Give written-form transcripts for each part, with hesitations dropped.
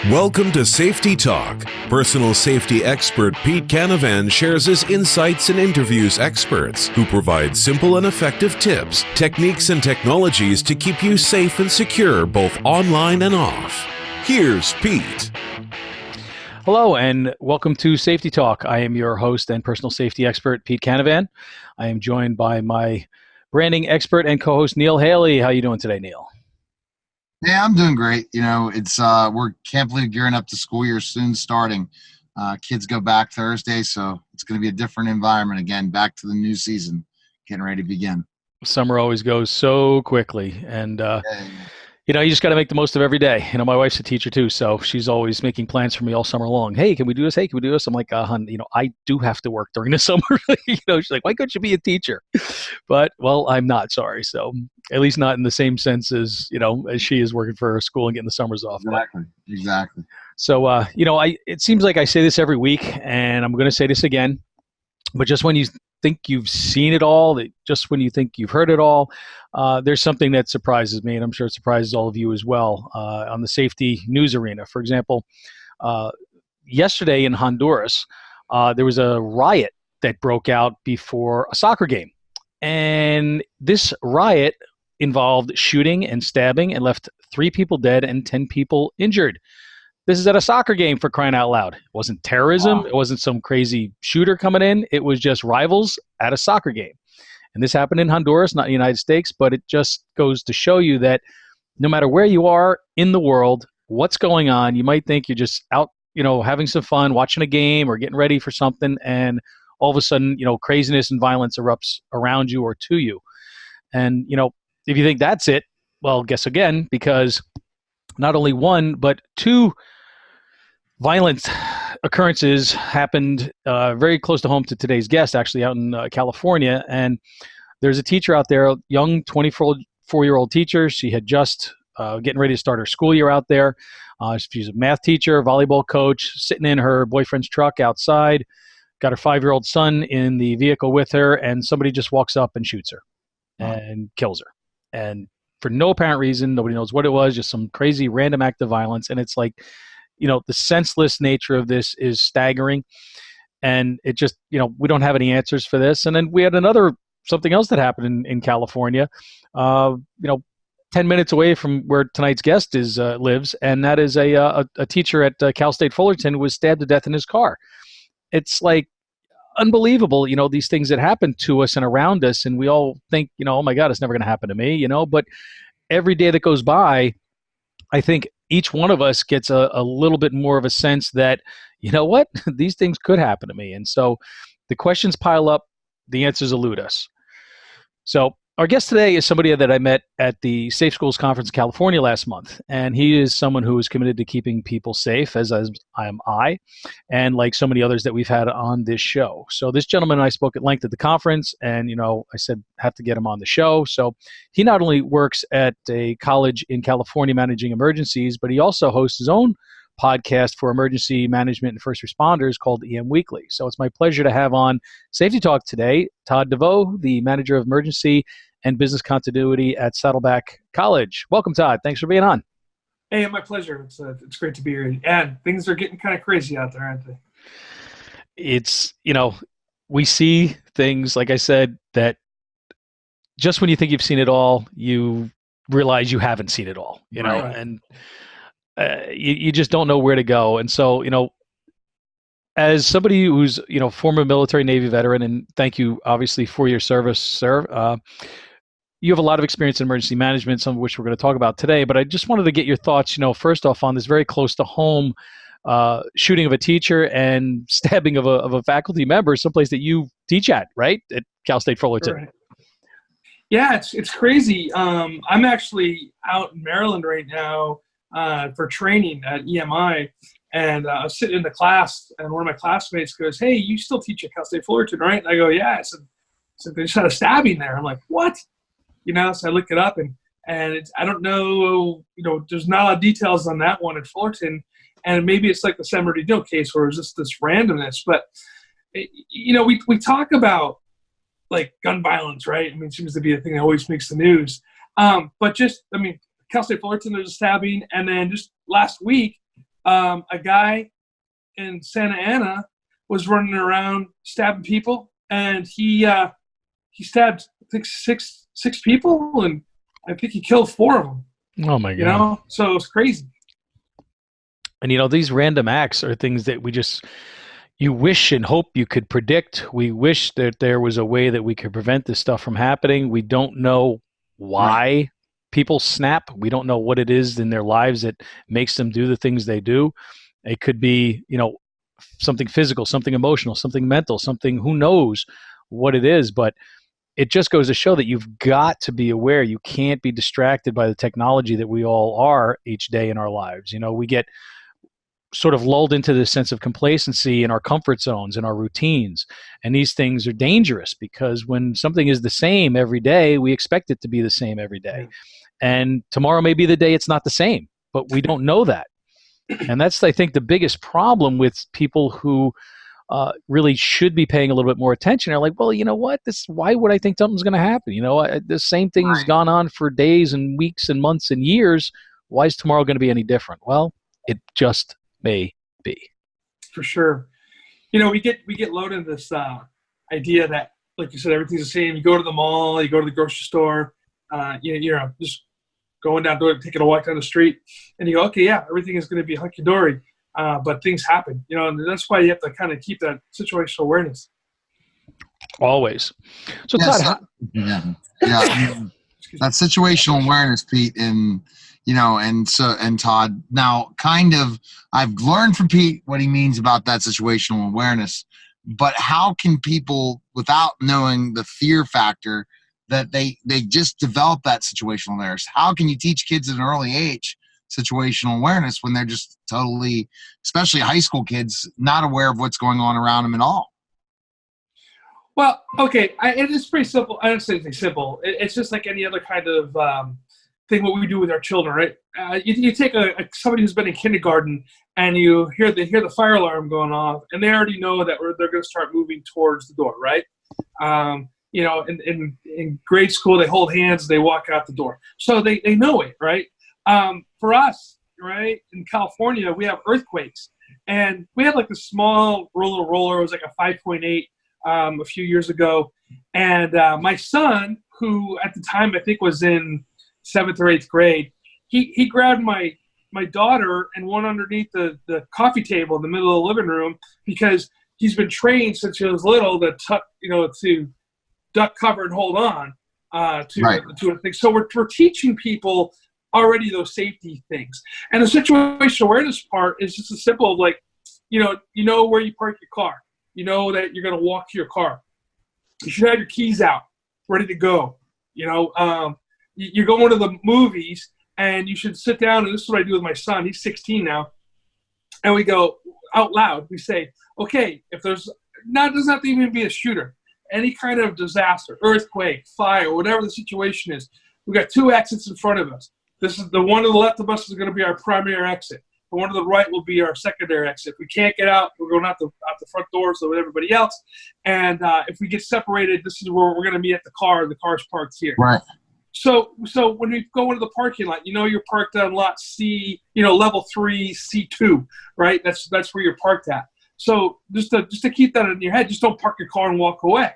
Welcome to Safety Talk. Personal safety expert Pete Canavan shares his insights and interviews experts who provide simple and effective tips, techniques, and technologies to keep you safe and secure both online and off. Here's Pete. Hello and welcome to Safety Talk. I am your host and personal safety expert, Pete Canavan. I am joined by my branding expert and co-host, Neil Haley. How are you doing today, Neil? Yeah, I'm doing great. You know, we're can't believe gearing up to school year soon starting. Kids go back Thursday, so it's going to be a different environment again, back to the new season, getting ready to begin. Summer always goes so quickly, and you just got to make the most of every day. My wife's a teacher too, so she's always making plans for me all summer long. Hey, can we do this? Hey, can we do this? I'm like, hon, I do have to work during the summer. She's like, why couldn't you be a teacher? But, well, I'm not, sorry. So at least not in the same sense as, as she is working for her school and getting the summers off. Exactly. So, it seems like I say this every week, and I'm going to say this again, but just when you think you've seen it all, just when you think you've heard it all, there's something that surprises me, and I'm sure it surprises all of you as well, on the safety news arena. For example, yesterday in Honduras, there was a riot that broke out before a soccer game. And this riot involved shooting and stabbing and left 3 people dead and 10 people injured. This is at a soccer game, for crying out loud. It wasn't terrorism. Wow. It wasn't some crazy shooter coming in. It was just rivals at a soccer game. And this happened in Honduras, not the United States, but it just goes to show you that no matter where you are in the world, what's going on, you might think you're just out, having some fun, watching a game or getting ready for something, and all of a sudden, craziness and violence erupts around you or to you. And, if you think that's it, well, guess again, because not only 1, but 2 violent occurrences happened very close to home to today's guest, actually out in California. And there's a teacher out there, a young 24-year-old teacher. She had just getting ready to start her school year out there. She's a math teacher, volleyball coach, sitting in her boyfriend's truck outside, got her 5-year-old son in the vehicle with her, and somebody just walks up and shoots her and kills her. And for no apparent reason, nobody knows what it was, just some crazy random act of violence. And it's like, the senseless nature of this is staggering. And it just, we don't have any answers for this. And then we had something else that happened in California, 10 minutes away from where tonight's guest lives. And that is a teacher at Cal State Fullerton who was stabbed to death in his car. It's like unbelievable, these things that happen to us and around us. And we all think, oh my God, it's never going to happen to me, but every day that goes by, I think each one of us gets a little bit more of a sense that, what, these things could happen to me. And so the questions pile up, the answers elude us. So our guest today is somebody that I met at the Safe Schools Conference in California last month. And he is someone who is committed to keeping people safe, as am I, and like so many others that we've had on this show. So this gentleman and I spoke at length at the conference, and, I said, have to get him on the show. So he not only works at a college in California managing emergencies, but he also hosts his own podcast for emergency management and first responders called EM Weekly. So it's my pleasure to have on Safety Talk today, Todd DeVoe, the manager of emergency and business continuity at Saddleback College. Welcome, Todd. Thanks for being on. Hey, my pleasure. It's great to be here. And things are getting kind of crazy out there, aren't they? It's, we see things, like I said, that just when you think you've seen it all, you realize you haven't seen it all, Right. And you just don't know where to go. And so, as somebody who's, former military Navy veteran, and thank you obviously for your service, sir, you have a lot of experience in emergency management, some of which we're going to talk about today, but I just wanted to get your thoughts, first off on this very close to home shooting of a teacher and stabbing of a faculty member, someplace that you teach at, right? At Cal State Fullerton. Right. Yeah, it's crazy. I'm actually out in Maryland right now for training at EMI, and I was sitting in the class, and one of my classmates goes, "Hey, you still teach at Cal State Fullerton, right?" And I go, "Yeah." I said, they just had a stabbing there. I'm like, "What?" So I look it up, and I don't know, there's not a lot of details on that one in Fullerton, and maybe it's like the San Bernardino case where it's just this randomness. But we talk about like gun violence, right? I mean, it seems to be a thing that always makes the news. But just, Cal State Fullerton, there's a stabbing. And then just last week, a guy in Santa Ana was running around stabbing people, and he stabbed, I think, six people, and I think he killed 4 of them. Oh my God. You know, so it's crazy. And, you know, these random acts are things that you wish and hope you could predict. We wish that there was a way that we could prevent this stuff from happening. We don't know why people snap. We don't know what it is in their lives that makes them do the things they do. It could be, you know, something physical, something emotional, something mental, something, who knows what it is, but it just goes to show that you've got to be aware. You can't be distracted by the technology that we all are each day in our lives. You know, we get sort of lulled into this sense of complacency in our comfort zones and our routines. And these things are dangerous because when something is the same every day, we expect it to be the same every day. And tomorrow may be the day it's not the same, but we don't know that. And that's, I think, the biggest problem with people who really should be paying a little bit more attention. Are like, well, you know what? Why would I think something's going to happen? You know, the same thing's gone on for days and weeks and months and years. Why is tomorrow going to be any different? Well, it just may be. For sure. You know, we get loaded into this idea that, like you said, everything's the same. You go to the mall, you go to the grocery store, you're just going down to it, taking a walk down the street, and you go, okay, yeah, everything is going to be hunky-dory. But things happen, you know, and that's why you have to kind of keep that situational awareness. Always. So, yes, Todd, that situational awareness, Pete, and you know, and Todd. Now, kind of, I've learned from Pete what he means about that situational awareness. But how can people, without knowing the fear factor, that they just develop that situational awareness? How can you teach kids at an early age situational awareness when they're just totally, especially high school kids, not aware of what's going on around them at all? Well, okay, it is pretty simple. I don't say anything simple. It's just like any other kind of thing what we do with our children, right? You take somebody who's been in kindergarten and you hear the fire alarm going off, and they already know that they're going to start moving towards the door, right? You know, in grade school, they hold hands, they walk out the door, so they know it, right? For us, right, in California, we have earthquakes, and we had like a small roller. It was like a 5.8 a few years ago, and my son, who at the time I think was in 7th or 8th grade, he grabbed my daughter and went underneath the coffee table in the middle of the living room because he's been trained since he was little to duck, cover, and hold on to a thing. So we're teaching people already those safety things. And the situational awareness part is just as simple of like, you know where you park your car. You know that you're going to walk to your car. You should have your keys out, ready to go. You know, you're going to the movies and you should sit down, and this is what I do with my son. He's 16 now. And we go out loud. We say, okay, if there's not, it doesn't have to even be a shooter, any kind of disaster, earthquake, fire, whatever the situation is, we got 2 exits in front of us. This is the one to the left of us is going to be our primary exit. The one to the right will be our secondary exit. If we can't get out, we're going out the front doors with everybody else. And if we get separated, this is where we're going to meet at the car. The car's parked here. Right. So when we go into the parking lot, you're parked on lot C, level 3, C2, right? That's where you're parked at. So just to keep that in your head, just don't park your car and walk away.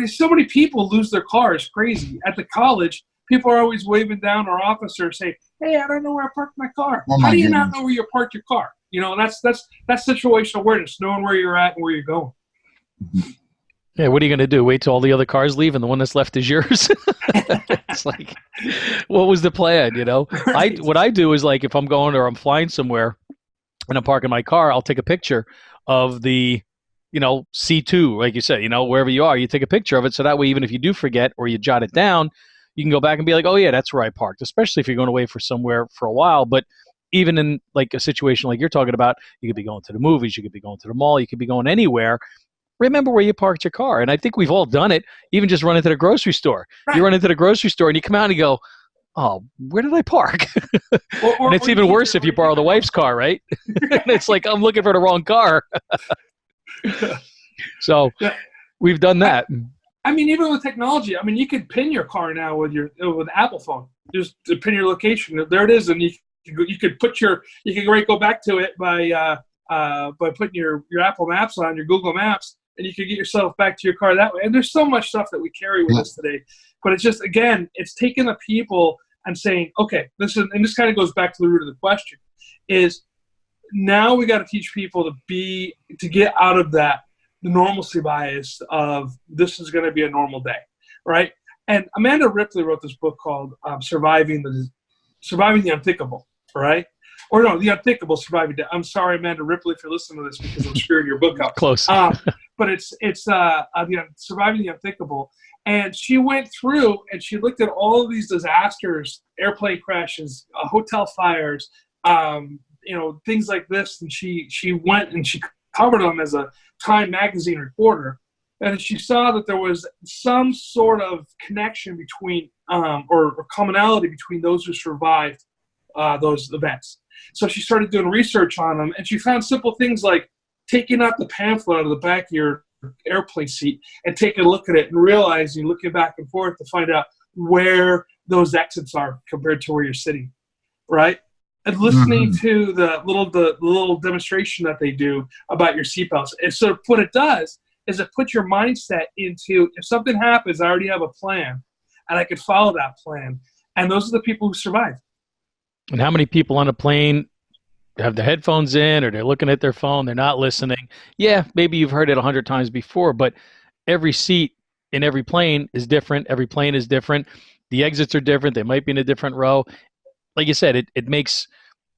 So many people lose their cars. Crazy. At the college, people are always waving down our officer saying, hey, I don't know where I parked my car. How do you not know where you parked your car? That's situational awareness, knowing where you're at and where you're going. Yeah, what are you going to do? Wait till all the other cars leave and the one that's left is yours? It's like, what was the plan, Right. What I do is, like, if I'm going or I'm flying somewhere and I'm parking my car, I'll take a picture of the, C2, like you said, wherever you are, you take a picture of it. So that way, even if you do forget or you jot it down, you can go back and be like, oh, yeah, that's where I parked, especially if you're going away for somewhere for a while. But even in like a situation like you're talking about, you could be going to the movies, you could be going to the mall, you could be going anywhere. Remember where you parked your car. And I think we've all done it, even just running to the grocery store. Right. You run into the grocery store and you come out and you go, oh, where did I park? And it's even worse if you borrow the wife's car, right? And it's like, I'm looking for the wrong car. So we've done that. I mean, even with technology, you could pin your car now with Apple phone. just pin your location. There it is, and you could go back to it by putting your Apple Maps on, your Google Maps, and you could get yourself back to your car that way. And there's so much stuff that we carry with us today, but it's just, again, it's taking the people and saying, okay, this kind of goes back to the root of the question, is now we got to teach people to get out of the normalcy bias of this is going to be a normal day, right? And Amanda Ripley wrote this book called Surviving the Unthinkable, right? Or no, The Unthinkable, Surviving Death. I'm sorry, Amanda Ripley, if you're listening to this because I'm screwing your book up. Close. But it's Surviving the Unthinkable. And she went through and she looked at all of these disasters, airplane crashes, hotel fires, things like this. And she went and she covered them as a Time magazine reporter. And she saw that there was some sort of connection between or commonality between those who survived those events. So she started doing research on them, and she found simple things like taking out the pamphlet out of the back of your airplane seat and taking a look at it and realizing, looking back and forth to find out where those exits are compared to where you're sitting, right? And listening to the little demonstration that they do about your seatbelts. And so what it does is it puts your mindset into, if something happens, I already have a plan, and I could follow that plan. And those are the people who survive. And how many people on a plane have their headphones in, or they're looking at their phone, they're not listening? Yeah, maybe you've heard it 100 times before, but every seat in every plane is different. Every plane is different. The exits are different. They might be in a different row. Like you said, it makes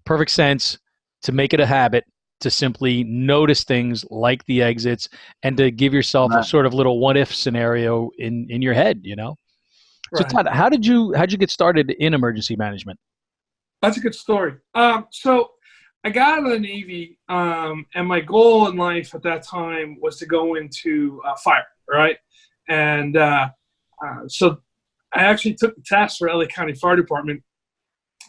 perfect sense to make it a habit to simply notice things like the exits and to give yourself a sort of little what-if scenario in your head, So, Right. Todd, how'd you get started in emergency management? That's a good story. So I got out of the Navy, and my goal in life at that time was to go into fire, right? And so I actually took the test for LA County Fire Department.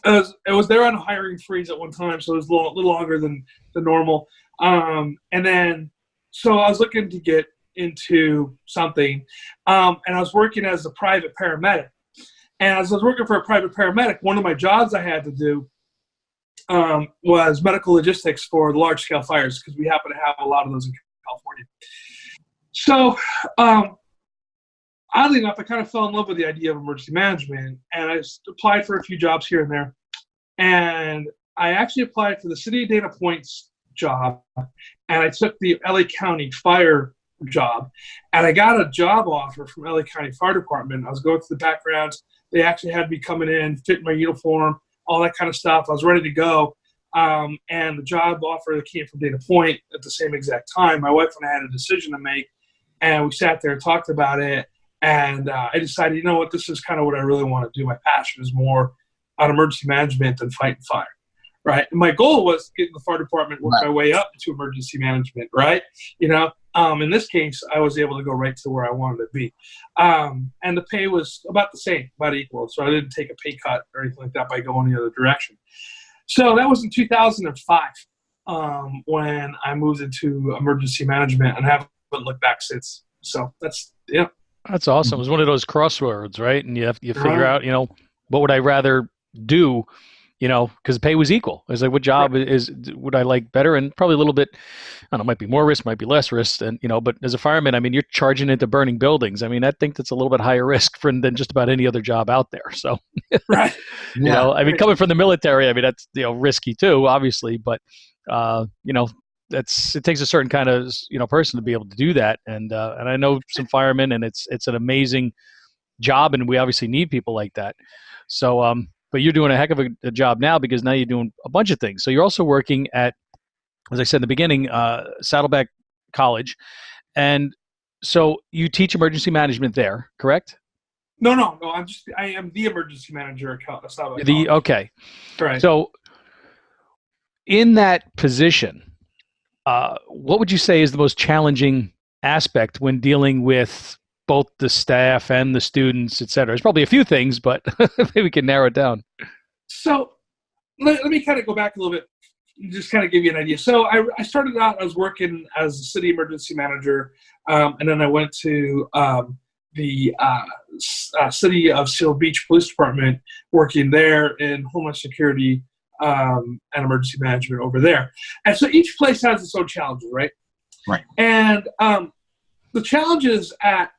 I was there on a hiring freeze at one time, so it was a little longer than the normal. And then, so I was looking to get into something, and I was working as a private paramedic. And as I was working for a private paramedic, one of my jobs I had to do was medical logistics for large-scale fires, because we happen to have a lot of those in California. So, oddly enough, I kind of fell in love with the idea of emergency management, and I applied for a few jobs here and there. And I actually applied for the City of Dana Point's job, and I took the LA County Fire job, and I got a job offer from LA County Fire Department. I was going through the backgrounds. They actually had me coming in, fit my uniform, all that kind of stuff. I was ready to go. And the job offer that came from Dana Point at the same exact time. My wife and I had a decision to make, and we sat there and talked about it. And I decided, you know what, this is kind of what I really want to do. My passion is more on emergency management than fighting fire, right? And my goal was to get in the fire department, work my way up to emergency management, right? In this case, I was able to go right to where I wanted to be. And the pay was about the same, about equal. So I didn't take a pay cut or anything like that by going the other direction. So that was in 2005 when I moved into emergency management, and haven't looked back since. So that's awesome. It was one of those crossroads, right? And you figure out, what would I rather do? Because the pay was equal. I was like, what job would I like better? And probably a little bit, I don't know, might be more risk, might be less risk. And, but as a fireman, I mean, you're charging into burning buildings. I mean, I think that's a little bit higher risk than just about any other job out there. So, right. Coming from the military, I mean, that's, risky too, obviously, but, it takes a certain kind of, person to be able to do that. And I know some firemen, and it's an amazing job, and we obviously need people like that. So, but you're doing a heck of a job now, because now you're doing a bunch of things. So you're also working at, as I said in the beginning, Saddleback College. And so you teach emergency management there, correct? No. I am the emergency manager at Saddleback College. Okay. Right. So in that position, what would you say is the most challenging aspect when dealing with both the staff and the students, et cetera? There's probably a few things, but maybe we can narrow it down. So let me kind of go back a little bit, just kind of give you an idea. So I started out, I was working as a city emergency manager, and then I went to the City of Seal Beach Police Department, working there in Homeland Security and emergency management over there. And so each place has its own challenges, right? Right. And the challenges and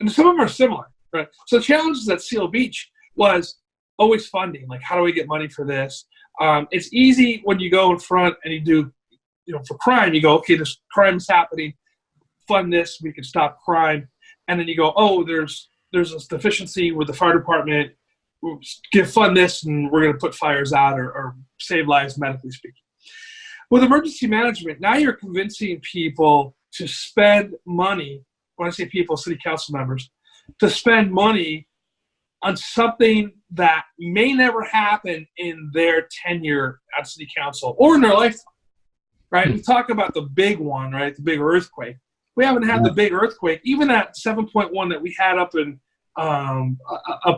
some of them are similar, right? So the challenges at Seal Beach was always funding. Like, how do we get money for this? It's easy when you go in front and you do, for crime, you go, okay, this crime is happening, fund this, we can stop crime. And then you go, oh, there's this deficiency with the fire department, fund this, and we're going to put fires out or save lives, medically speaking. With emergency management, now you're convincing people to spend money, when I say people, city council members, to spend money on something that may never happen in their tenure at city council or in their lifetime, right? We talk about the big one, right? The big earthquake. We haven't had the big earthquake, even that 7.1 that we had up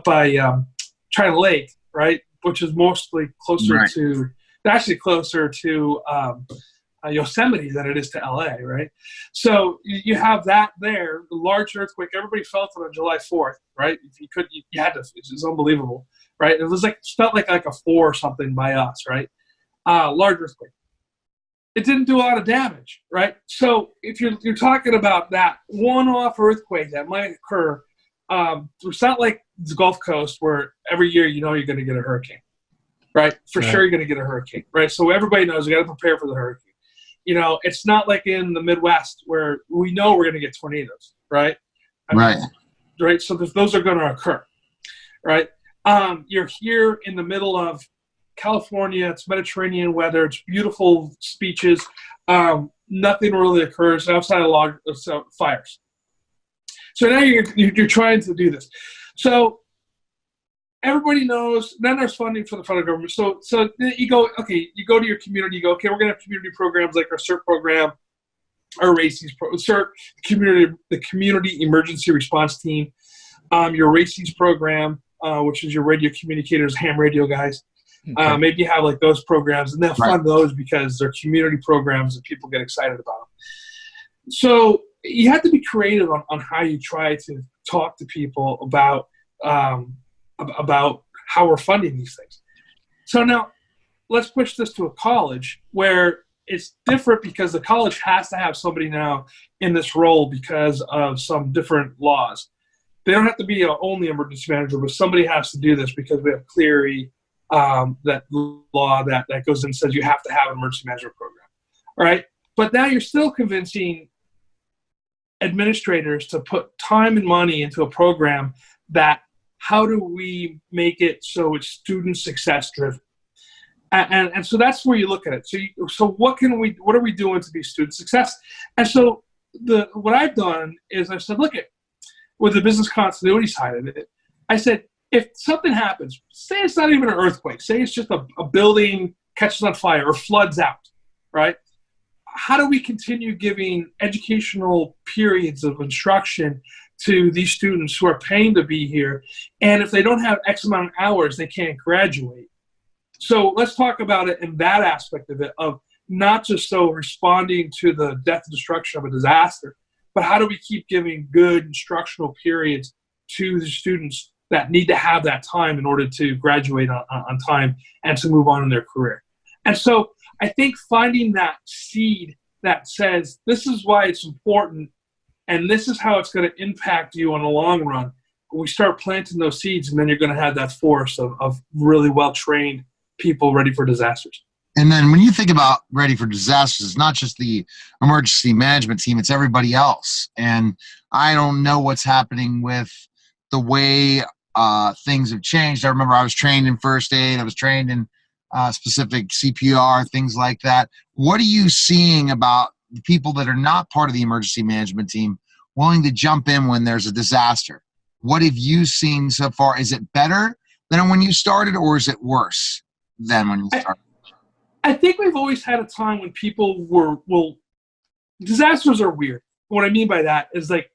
by China Lake, right? Which is mostly closer to, actually closer to Yosemite than it is to LA, right? So you have that there, the large earthquake. Everybody felt it on July 4th, right? If you could, you had to. It was unbelievable, right? It was felt like a 4 or something by us, right? Large earthquake. It didn't do a lot of damage, right? So if you're talking about that one-off earthquake that might occur, it's not like the Gulf Coast where every year you're going to get a hurricane, right? For sure you're going to get a hurricane, right? So everybody knows you got to prepare for the hurricane. It's not like in the Midwest where we know we're going to get tornadoes, right? Right. So those are going to occur, right? You're here in the middle of California. It's Mediterranean weather. It's beautiful beaches. Nothing really occurs outside of fires. So now you're trying to do this. So everybody knows. Then there's funding for the federal government. So you go to your community. You go, okay, we're going to have community programs like our CERT program, our RACES CERT, the community emergency response team, your RACES program, which is your radio communicators, ham radio guys. Okay. Maybe you have those programs, and they'll fund those because they're community programs and people get excited about them. So you have to be creative on how you try to talk to people about how we're funding these things. So now let's push this to a college where it's different because the college has to have somebody now in this role because of some different laws. They don't have to be only emergency manager, but somebody has to do this because we have Cleary, that law that goes in and says you have to have an emergency management program, all right? But now you're still convincing administrators to put time and money into a program that how do we make it so it's student success driven? And so that's where you look at it. So what are we doing to be student success? And so what I've done is I said, look at with the business continuity side of it, I said, if something happens, say it's not even an earthquake, say it's just a building catches on fire or floods out, right? How do we continue giving educational periods of instruction to these students who are paying to be here? And if they don't have X amount of hours, they can't graduate. So let's talk about it in that aspect of it, of not just responding to the death and destruction of a disaster, but how do we keep giving good instructional periods to the students that need to have that time in order to graduate on time and to move on in their career. And so I think finding that seed that says, this is why it's important and this is how it's going to impact you in the long run, we start planting those seeds, and then you're going to have that force of really well-trained people ready for disasters. And then when you think about ready for disasters, it's not just the emergency management team, it's everybody else. And I don't know what's happening with the way things have changed. I remember I was trained in first aid. I was trained in specific CPR, things like that. What are you seeing about the people that are not part of the emergency management team willing to jump in when there's a disaster? What have you seen so far? Is it better than when you started, or is it worse than when you started? I think we've always had a time when people disasters are weird. What I mean by that is it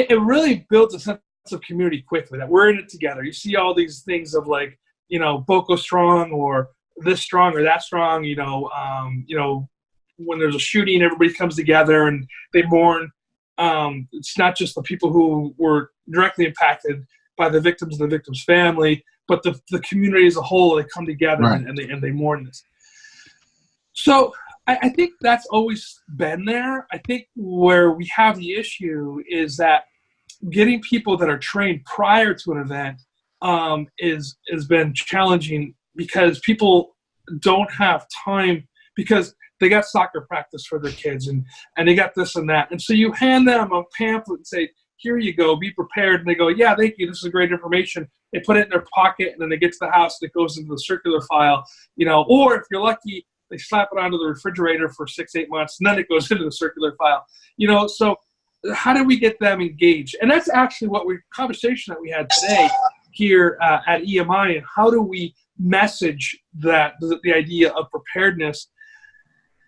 really builds a sense of community quickly, that we're in it together. You see all these things of Boko strong or this strong or that strong, when there's a shooting, everybody comes together and they mourn. It's not just the people who were directly impacted by the victims and the victim's family, but the community as a whole. They come together, Right. and they mourn this. So I think that's always been there. I think where we have the issue is that getting people that are trained prior to an event has been challenging, because people don't have time, because they got soccer practice for their kids and they got this and that. And so you hand them a pamphlet and say, here you go, be prepared. And they go, yeah, thank you. This is great information. They put it in their pocket, and then they get to the house and it goes into the circular file, or if you're lucky, they slap it onto the refrigerator for 6-8 months, and then it goes into the circular file. So how do we get them engaged? And that's actually conversation that we had today here at EMI, and how do we message that, the idea of preparedness.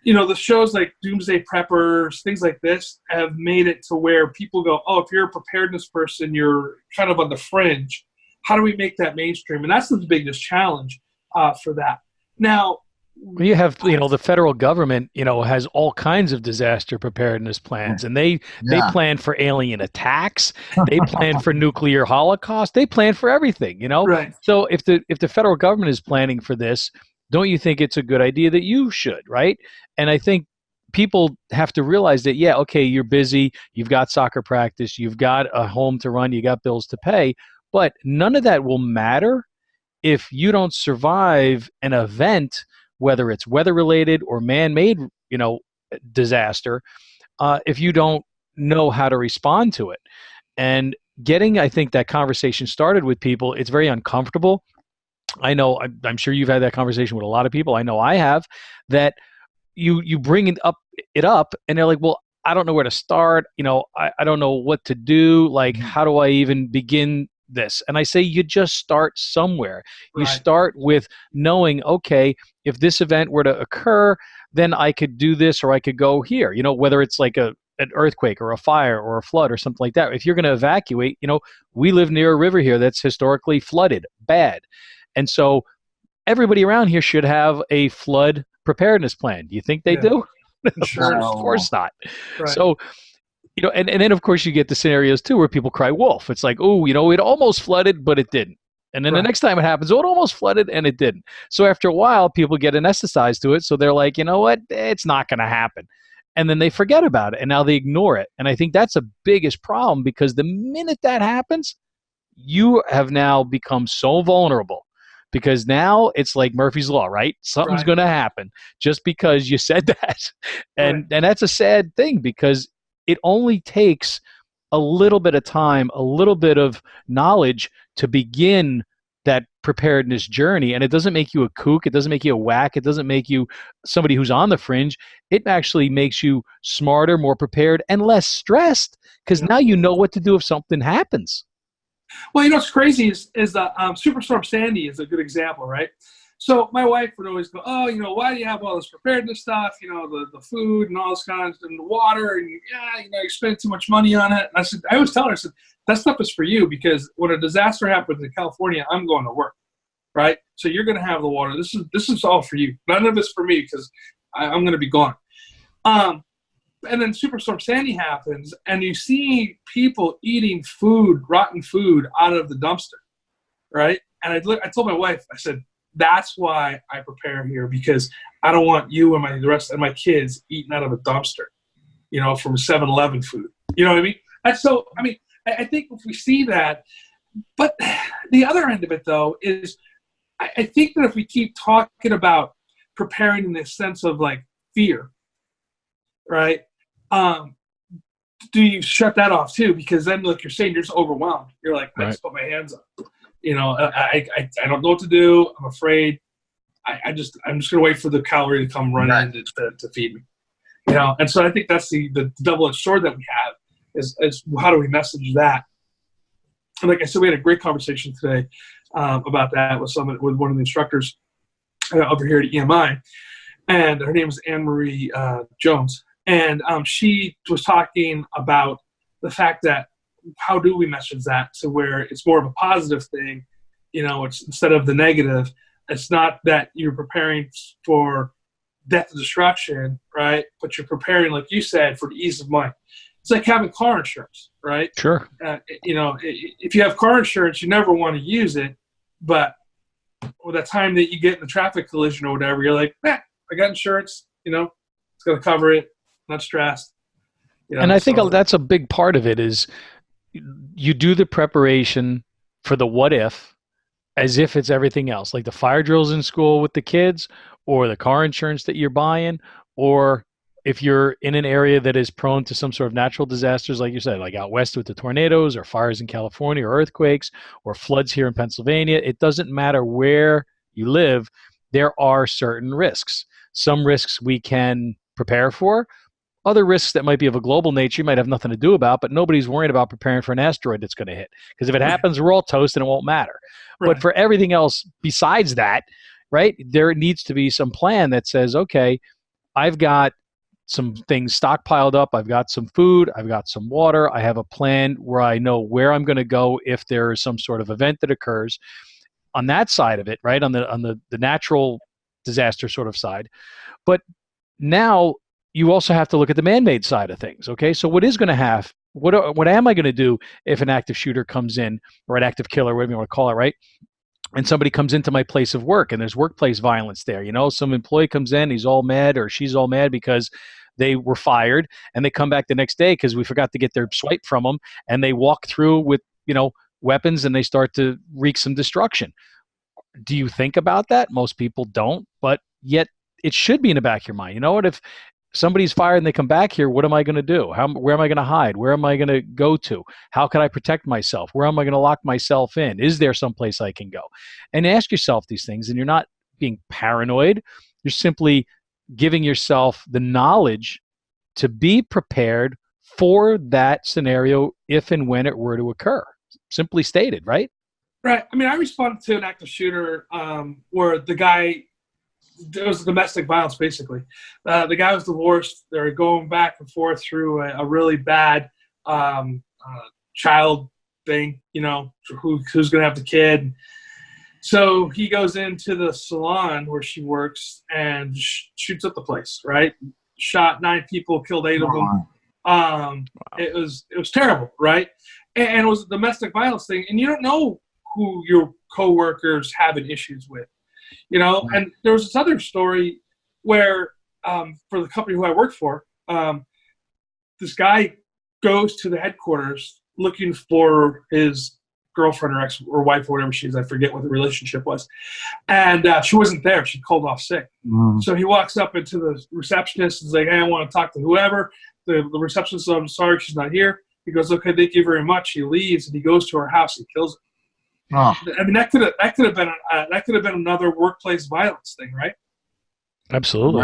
The shows like Doomsday Preppers, things like this, have made it to where people go, oh, if you're a preparedness person, you're kind of on the fringe. How do we make that mainstream? And that's the biggest challenge for that. Now, you have, the federal government, has all kinds of disaster preparedness plans, and they plan for alien attacks. They plan for nuclear holocaust. They plan for everything, Right. So if the federal government is planning for this, don't you think it's a good idea that you should, right? And I think people have to realize that, yeah, okay, you're busy, you've got soccer practice, you've got a home to run, you got bills to pay, but none of that will matter if you don't survive an event, whether it's weather-related or man-made, disaster, if you don't know how to respond to it. And getting, I think, that conversation started with people, it's very uncomfortable. I know, I'm sure you've had that conversation with a lot of people. I know I have, that you bring it up, and they're like, well, I don't know where to start. I don't know what to do. Like, how do I even begin this? And I say, you just start somewhere. You start with knowing, okay, if this event were to occur, then I could do this, or I could go here, whether it's like an earthquake or a fire or a flood or something like that. If you're going to evacuate, we live near a river here that's historically flooded bad. And so everybody around here should have a flood preparedness plan. Do you think they do? Sure. Of course not. Right. So, and then of course you get the scenarios too where people cry wolf. It's like, oh, it almost flooded, but it didn't. And then the next time it happens, oh, it almost flooded and it didn't. So after a while, people get anesthetized to it. So they're like, you know what? It's not going to happen. And then they forget about it, and now they ignore it. And I think that's the biggest problem, because the minute that happens, you have now become so vulnerable. Because now it's like Murphy's Law, right? Something's going to happen just because you said that. And that's a sad thing, because it only takes a little bit of time, a little bit of knowledge to begin that preparedness journey. And it doesn't make you a kook. It doesn't make you a whack. It doesn't make you somebody who's on the fringe. It actually makes you smarter, more prepared, and less stressed, because now you know what to do if something happens. Well, what's crazy is the Superstorm Sandy is a good example, right? So my wife would always go, oh, why do you have all this preparedness stuff, the food and all this kind of, and the water, and you spend too much money on it. And I always tell her, that stuff is for you, because when a disaster happens in California, I'm going to work, right? So you're going to have the water. This is all for you. None of it's for me, because I'm going to be gone. And then Superstorm Sandy happens, and you see people eating rotten food out of the dumpster, right? And I told my wife, I said, that's why I prepare here, because I don't want you and the rest of my kids eating out of a dumpster, from 7-Eleven food. You know what I mean? And so, I think if we see that, but the other end of it, though, is I think that if we keep talking about preparing in this sense of like fear, right? Do you shut that off too? Because then, like you're saying, you're just overwhelmed. You're like, I just put my hands up. I don't know what to do. I'm afraid. I'm just gonna wait for the cavalry to come run in to feed me. And so I think that's the double-edged sword that we have is how do we message that? And like I said, we had a great conversation today about that with one of the instructors over here at EMI, and her name is Anne Marie Jones. And she was talking about the fact that how do we message that to where it's more of a positive thing, it's instead of the negative. It's not that you're preparing for death and destruction, right? But you're preparing, like you said, for the ease of mind. It's like having car insurance, right? Sure. If you have car insurance, you never want to use it, but with the time that you get in a traffic collision or whatever, you're like, I got insurance, it's going to cover it, not stressed. And I think that's a big part of it is you do the preparation for the what if as if it's everything else, like the fire drills in school with the kids or the car insurance that you're buying, or if you're in an area that is prone to some sort of natural disasters, like you said, like out west with the tornadoes or fires in California or earthquakes or floods here in Pennsylvania, it doesn't matter where you live, there are certain risks. Some risks we can prepare for. Other risks that might be of a global nature you might have nothing to do about, but nobody's worried about preparing for an asteroid that's going to hit. Because if it happens, we're all toast and it won't matter. Right. But for everything else besides that, right, there needs to be some plan that says, okay, I've got some things stockpiled up. I've got some food. I've got some water. I have a plan where I know where I'm going to go if there is some sort of event that occurs on that side of it, right? On the natural disaster sort of side. But now you also have to look at the man-made side of things. Okay. So what is going to have, what am I going to do if an active shooter comes in, or an active killer, whatever you want to call it, right? And somebody comes into my place of work and there's workplace violence there. Some employee comes in, he's all mad or she's all mad because they were fired, and they come back the next day because we forgot to get their swipe from them, and they walk through with, weapons and they start to wreak some destruction. Do you think about that? Most people don't, but yet it should be in the back of your mind. You know what? If somebody's fired and they come back here, what am I going to do? Where am I going to hide? Where am I going to go to? How can I protect myself? Where am I going to lock myself in? Is there someplace I can go? And ask yourself these things, and you're not being paranoid. You're simply giving yourself the knowledge to be prepared for that scenario if and when it were to occur. Simply stated, right? Right. I mean, I responded to an active shooter where the guy, it was domestic violence, basically. The guy was divorced. They were going back and forth through a really bad child thing, who's going to have the kid. So he goes into the salon where she works and shoots up the place, right? Shot 9 people, killed 8 of them. Wow. It was terrible, right? And it was a domestic violence thing. And you don't know who your coworkers having issues with, And there was this other story where for the company who I worked for, this guy goes to the headquarters looking for his girlfriend or ex or wife or whatever she is. I forget what the relationship was. And she wasn't there. She called off sick. So he walks up into the receptionist and is like, hey, I want to talk to whoever. The receptionist says, I'm sorry, she's not here. He goes, okay, thank you very much. He leaves and he goes to her house and kills her. Oh. I mean, that could have been another workplace violence thing, right? Absolutely.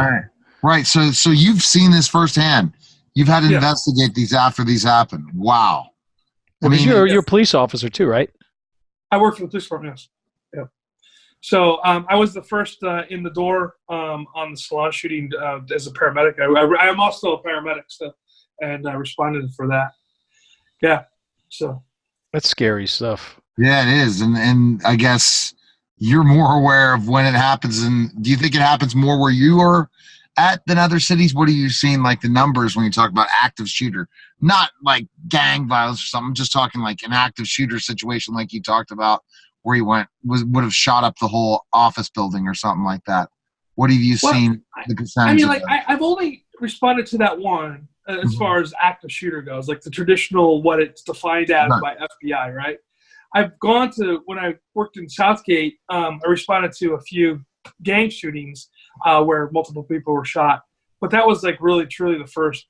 Right. So you've seen this firsthand. You've had to investigate these after these happen. Wow. Well, you're a police officer too, right? I work for the police department, yes. Yeah. So I was the first in the door on the salon shooting as a paramedic. I'm also a paramedic, and I responded for that. Yeah. So that's scary stuff. Yeah, it is, and I guess you're more aware of when it happens. And do you think it happens more where you are at than other cities? What are you seeing, like the numbers when you talk about active shooter? Not like gang violence or something. I'm just talking like an active shooter situation, like you talked about, where he would have shot up the whole office building or something like that. What have you seen? The percentage? I mean, I've only responded to that one as far as active shooter goes, like the traditional what it's defined as by FBI, right? I've gone to, when I worked in Southgate, I responded to a few gang shootings where multiple people were shot. But that was like really, truly the first,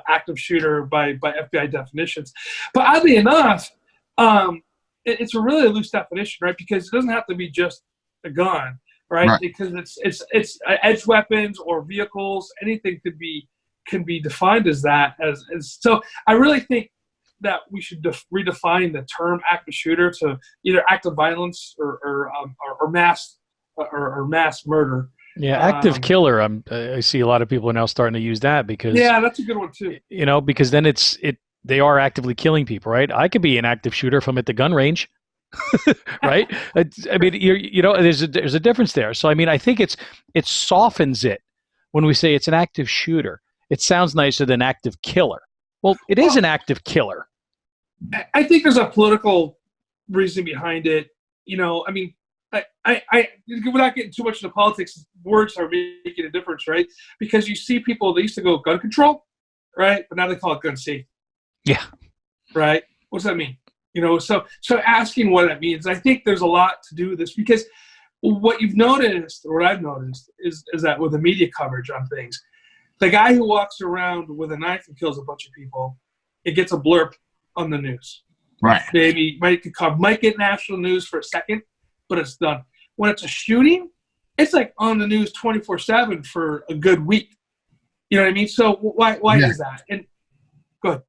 active shooter by FBI definitions. But oddly enough, it's a really loose definition, right? Because it doesn't have to be just a gun, right? Because it's edge weapons or vehicles. Anything can be defined as that. So I really think that we should redefine the term active shooter to either active violence or mass murder. Yeah, active killer. I see a lot of people are now starting to use that because that's a good one too. Because then they are actively killing people, right? I could be an active shooter if I'm at the gun range, right? I mean, there's a difference there. So I mean, I think it softens it when we say it's an active shooter. It sounds nicer than active killer. Well, it is an active killer. I think there's a political reason behind it. I mean, I without getting too much into politics, words are making a difference, right? Because you see people, they used to go gun control, right? But now they call it gun safety. Yeah. Right? What does that mean? So asking what that means, I think there's a lot to do with this, because what you've noticed, or what I've noticed, is that with the media coverage on things, the guy who walks around with a knife and kills a bunch of people, it gets a blurb on the news. Right. Maybe might get national news for a second, but it's done. When it's a shooting, it's like on the news 24/7 for a good week. You know what I mean? So why is that? And go ahead.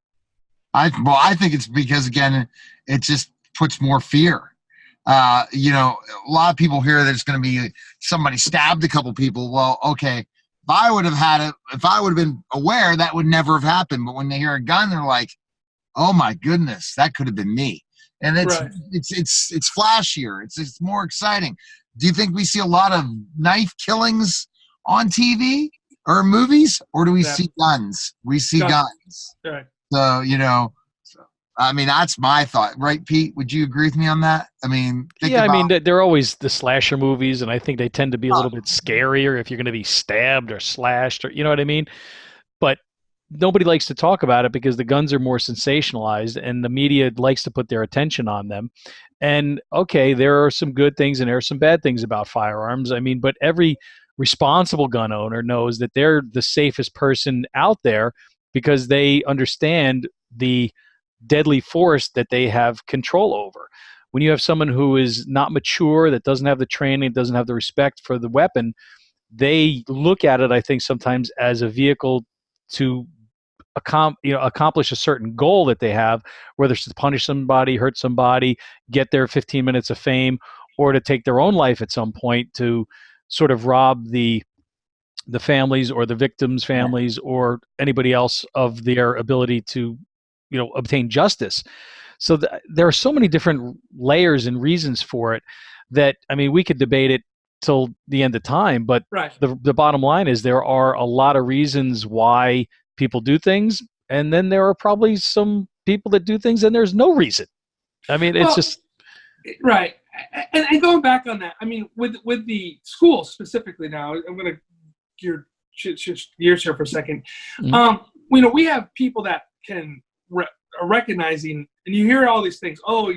I think it's because, again, it just puts more fear. A lot of people hear that it's going to be somebody stabbed a couple people. Well, okay, if I would have been aware, that would never have happened. But when they hear a gun, they're like, oh my goodness, that could have been me. And it's flashier. It's more exciting. Do you think we see a lot of knife killings on TV or movies, or do we see guns? We see guns. Right. So, I mean, that's my thought, right, Pete? Would you agree with me on that? I mean, they're always the slasher movies, and I think they tend to be a little bit scarier if you're going to be stabbed or slashed, or you know what I mean? But nobody likes to talk about it because the guns are more sensationalized, and the media likes to put their attention on them. And okay, there are some good things and there are some bad things about firearms. I mean, but every responsible gun owner knows that they're the safest person out there because they understand the deadly force that they have control over. When you have someone who is not mature, that doesn't have the training, doesn't have the respect for the weapon, they look at it, I think, sometimes as a vehicle to accomplish a certain goal that they have, whether it's to punish somebody, hurt somebody, get their 15 minutes of fame, or to take their own life at some point to sort of rob the families or the victims' families or anybody else of their ability to, obtain justice. So there are so many different layers and reasons for it that, I mean, we could debate it till the end of time, but the bottom line is there are a lot of reasons why people do things, and then there are probably some people that do things and there's no reason. I mean, it's just right. And going back on that, I mean, with the schools specifically now, I'm going to shift gears here for a second. Mm-hmm. We have people that are recognizing, and you hear all these things. Oh,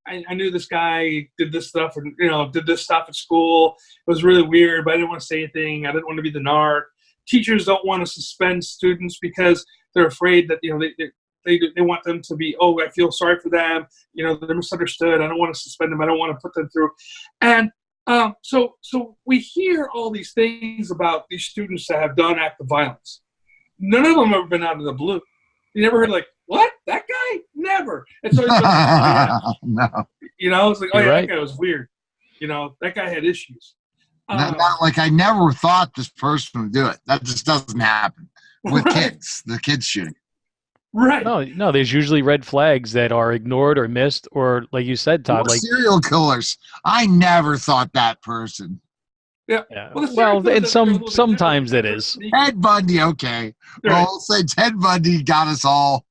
I knew this guy did this stuff, and did this stuff at school. It was really weird, but I didn't want to say anything. I didn't want to be the narc. Teachers don't want to suspend students because they're afraid that they want them to be, oh, I feel sorry for them. They're misunderstood. I don't want to suspend them. I don't want to put them through. And so we hear all these things about these students that have done acts of violence. None of them have ever been out of the blue. You never heard like, what? That guy? Never. And so it's like, no. It's like, oh yeah, that guy was weird. That guy had issues. Not like I never thought this person would do it. That just doesn't happen with kids. The kids shooting. Right. No. There's usually red flags that are ignored or missed, or like you said, Todd, like serial killers. I never thought that person. Yeah. Well, and sometimes it is. Ted Bundy. Okay. Right. Well, we'll say Ted Bundy got us all.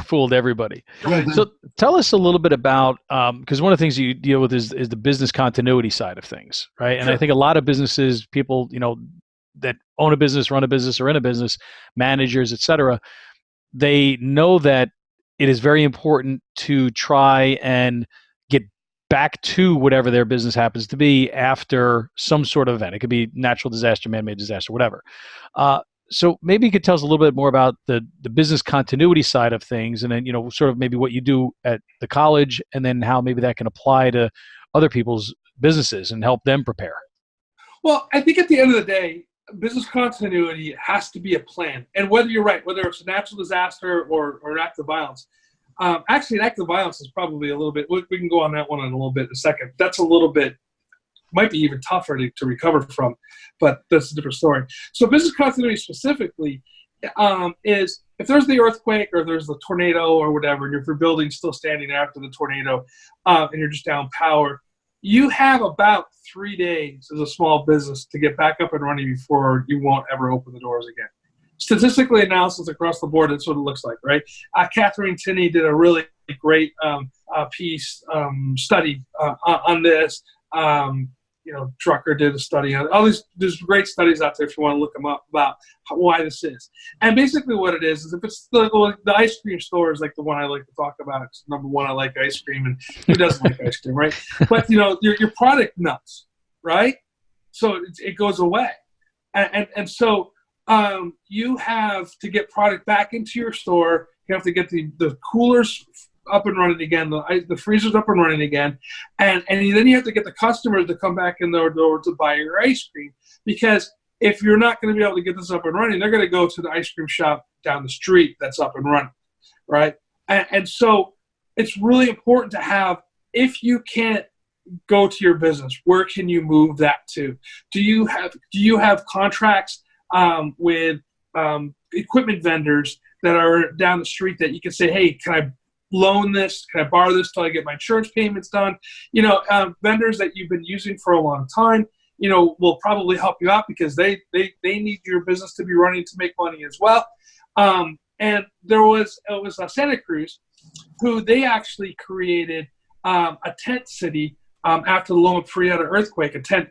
Fooled everybody. So tell us a little bit about, because one of the things you deal with is the business continuity side of things, right? And I think a lot of businesses, people, that own a business, run a business, or in a business, managers, et cetera, they know that it is very important to try and get back to whatever their business happens to be after some sort of event. It could be natural disaster, man-made disaster, whatever. So maybe you could tell us a little bit more about the business continuity side of things, and then, sort of maybe what you do at the college, and then how maybe that can apply to other people's businesses and help them prepare. Well, I think at the end of the day, business continuity has to be a plan. And whether you're right, whether it's a natural disaster or an act of violence, actually an act of violence is probably a little bit, we can go on that one in a little bit in a second. That's a little bit, might be even tougher to recover from, but that's a different story. So business continuity specifically is if there's the earthquake or there's the tornado or whatever, and if your building's still standing after the tornado and you're just down power, you have about 3 days as a small business to get back up and running before you won't ever open the doors again. statistically analysis across the board, that's what it looks like, right? Catherine Tinney did a really great piece study on this. Drucker did a study on all these. There's great studies out there if you want to look them up about why this is. And basically, what it is if it's the ice cream store is like the one I like to talk about. It's number one. I like ice cream, and who doesn't like ice cream, right? But your product nuts, right? So it goes away, and so you have to get product back into your store. You have to get the coolers up and running again, the freezer's up and running again, and then you have to get the customers to come back in the door to buy your ice cream, because if you're not going to be able to get this up and running, they're going to go to the ice cream shop down the street that's up and running, right? And so it's really important to have, if you can't go to your business, where can you move that to? Do you have contracts with equipment vendors that are down the street that you can say, hey, can I loan this? Can I borrow this till I get my insurance payments done? Vendors that you've been using for a long time, will probably help you out because they need your business to be running to make money as well. And it was Santa Cruz, who they actually created a tent city after the Loma Prieta earthquake, a tent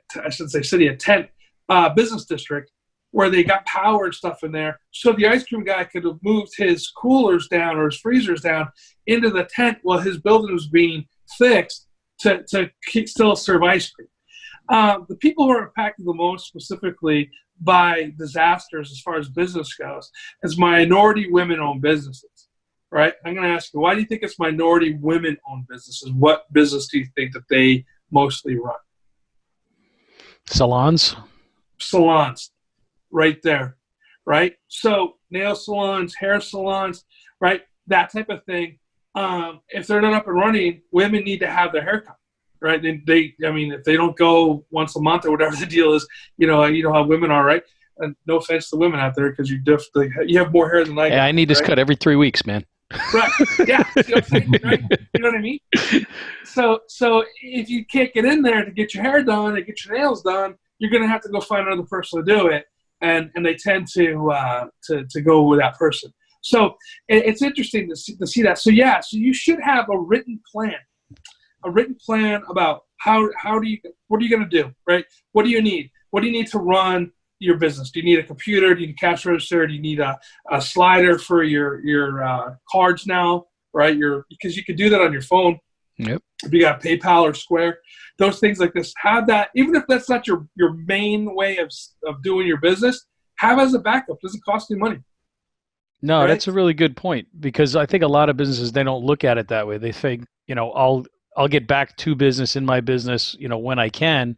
business district, where they got power and stuff in there. So the ice cream guy could have moved his coolers down or his freezers down into the tent while his building was being fixed to still serve ice cream. The people who are impacted the most specifically by disasters as far as business goes is minority women-owned businesses, right? I'm going to ask you, why do you think it's minority women-owned businesses? What business do you think that they mostly run? Salons. Right there, right? So nail salons, hair salons, right? That type of thing. If they're not up and running, women need to have their hair cut, right? If they don't go once a month or whatever the deal is, you know how women are, right? And no offense to women out there, because you have more hair than I do. Yeah, I need this cut every 3 weeks, man. Right. Yeah. You know what I'm saying, right? You know what I mean? So if you can't get in there to get your hair done and get your nails done, you're going to have to go find another person to do it. And they tend to go with that person. So it's interesting to see that. So so you should have a written plan about what are you going to do, right? What do you need? What do you need to run your business? Do you need a computer? Do you need a cash register? Do you need a slider for your cards now, right? Because you could do that on your phone. Yep. If you got PayPal or Square, those things like this, have that. Even if that's not your main way of doing your business, have as a backup. It doesn't cost you money. No, right? That's a really good point, because I think a lot of businesses, they don't look at it that way. They think, I'll get back to business in my business, when I can,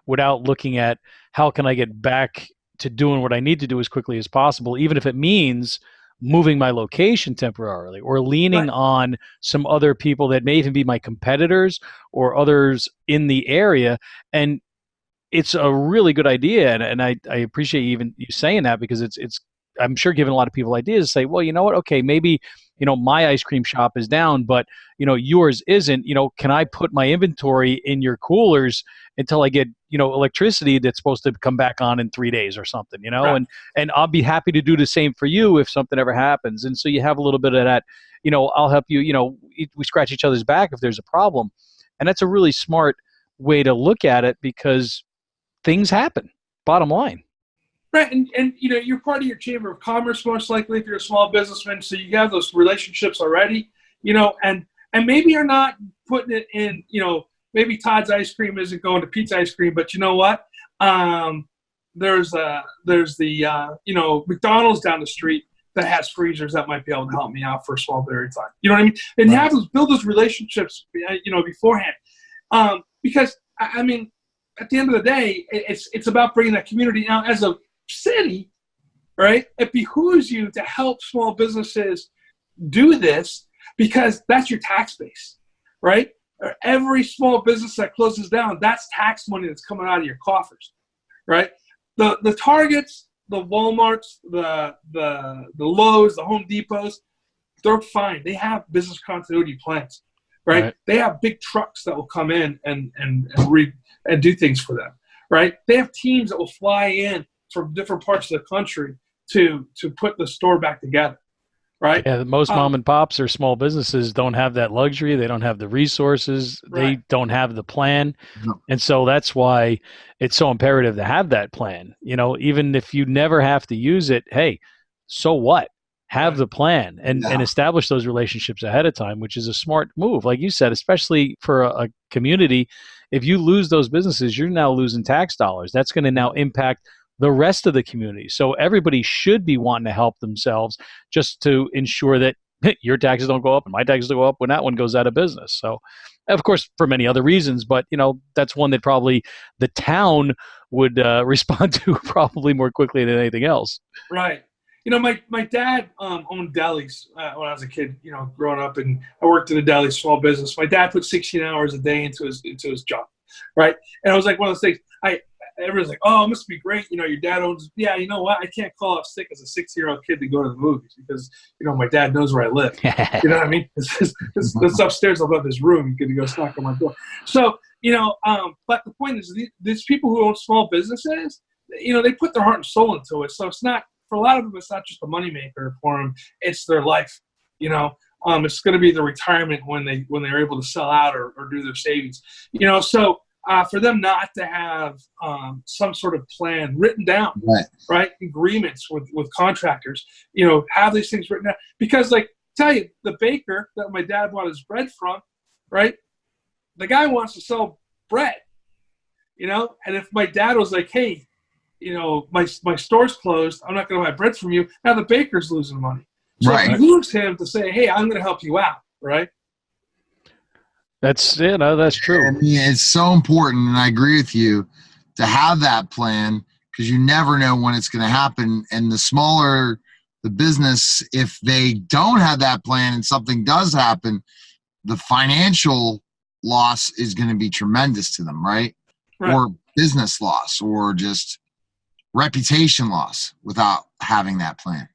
without looking at how can I get back to doing what I need to do as quickly as possible, even if it means moving my location temporarily or leaning on some other people that may even be my competitors or others in the area. And it's a really good idea. And I appreciate even you saying that, because it's I'm sure giving a lot of people ideas to say, well, you know what? Okay, maybe, my ice cream shop is down, but, yours isn't. Can I put my inventory in your coolers until I get, electricity that's supposed to come back on in 3 days or something, Right. and I'll be happy to do the same for you if something ever happens. And so you have a little bit of that, I'll help you, we scratch each other's back if there's a problem. And that's a really smart way to look at it, because things happen, bottom line. Right, and you're part of your chamber of commerce most likely if you're a small businessman, so you have those relationships already, and maybe you're not putting it in, maybe Todd's ice cream isn't going to Pete's ice cream, but you know what? There's the McDonald's down the street that has freezers that might be able to help me out for a small period of time. You know what I mean? And build those relationships, beforehand, because at the end of the day, it's about bringing that community. Now, as a city, right, it behooves you to help small businesses do this, because that's your tax base, right? Every small business that closes down, that's tax money that's coming out of your coffers, right? The Targets, the Walmarts, the Lowe's, the Home Depots, they're fine. They have business continuity plans, right? They have big trucks that will come in and do things for them, right? They have teams that will fly in from different parts of the country to put the store back together, right? Yeah, most mom and pops or small businesses don't have that luxury. They don't have the resources. Right. They don't have the plan. No. And so that's why it's so imperative to have that plan. Even if you never have to use it, hey, so what? Have the plan and establish those relationships ahead of time, which is a smart move. Like you said, especially for a community, if you lose those businesses, you're now losing tax dollars. That's going to now impact the rest of the community. So everybody should be wanting to help themselves just to ensure that your taxes don't go up and my taxes don't go up when that one goes out of business. So, of course, for many other reasons, but that's one that probably the town would respond to probably more quickly than anything else. Right. My dad owned delis when I was a kid, growing up, and I worked in a deli small business. My dad put 16 hours a day into his job, right? And I was like one of those things. Everyone's like, oh, it must be great. Your dad owns. Yeah, you know what? I can't call off sick as a 6-year-old kid to go to the movies because my dad knows where I live. You know what I mean? It's upstairs above his room. You could go knock on my door. So but the point is, these people who own small businesses, they put their heart and soul into it. So it's not. For a lot of them, it's not just a moneymaker for them; it's their life. It's going to be the retirement when they're able to sell out or do their savings. So for them not to have some sort of plan written down, right? Agreements with contractors, have these things written down. Because, tell you, the baker that my dad bought his bread from, right? The guy wants to sell bread, and if my dad was like, hey, my store's closed, I'm not going to buy bread from you. Now the baker's losing money. So it behooves him to say, hey, I'm going to help you out, right? That's true. And it's so important, and I agree with you, to have that plan because you never know when it's going to happen. And the smaller the business, if they don't have that plan and something does happen, the financial loss is going to be tremendous to them, right? Or business loss or just reputation loss without having that plan.